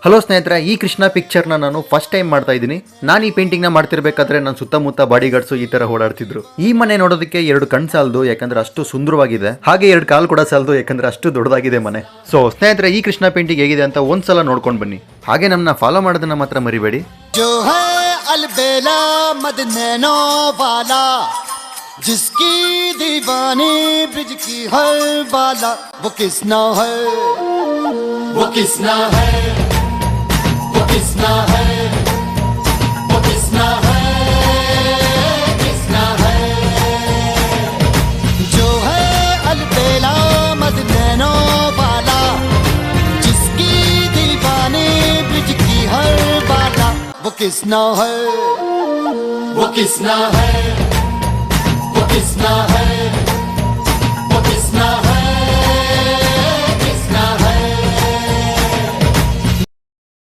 Hello ಸ್ನೇಹಿತರೆ, ಈ ಕೃಷ್ಣ ಪಿಕ್ಚರ್ನ ನಾನು ಫಸ್ಟ್ ಟೈಮ್ ಮಾಡ್ತಾ ಇದ್ದೀನಿ. ನಾನು ಈ ಪೇಂಟಿಂಗ್ನ ಮಾಡ್ತಿರ್ಬೇಕಾದ್ರೆ ನನ್ನ ಸುತ್ತಮುತ್ತ ಬಾಡಿ ಗಾರ್ಡ್ಸು ಈ ತರ ಓಡಾಡ್ತಿದ್ರು. ಈ ಮನೆ ನೋಡೋದಕ್ಕೆ 2 ಕಣ್ ಸಾಲದು, ಯಾಕಂದ್ರೆ ಅಷ್ಟು ಸುಂದರವಾಗಿದೆ. ಹಾಗೆ 2 ಕಾಲು ಕೂಡ ಸಾಲದು, ಯಾಕಂದ್ರೆ ಅಷ್ಟು ದೊಡ್ಡದಾಗಿದೆ ಮನೆ. ಸೊ ಸ್ನೇಹಿತರೆ, ಈ ಕೃಷ್ಣ ಪೇಂಟಿಂಗ್ ಹೇಗಿದೆ ಅಂತ ಒಂದ್ಸಲ ನೋಡ್ಕೊಂಡು ಬನ್ನಿ. ಹಾಗೆ ನಮ್ಮನ್ನ ಫಾಲೋ ಮಾಡೋದನ್ನ ಮಾತ್ರ ಮರಿಬೇಡಿ. जिसकी दीवानी ब्रिज की हर बाला वो किसना है, वो किसना है, वो किसना है, वो किसना है, किसना है जो है अलबेला मदनैनो वाला, जिसकी दीवानी ब्रिज की हर बाला वो किसना है, वो किसना है, किसना है।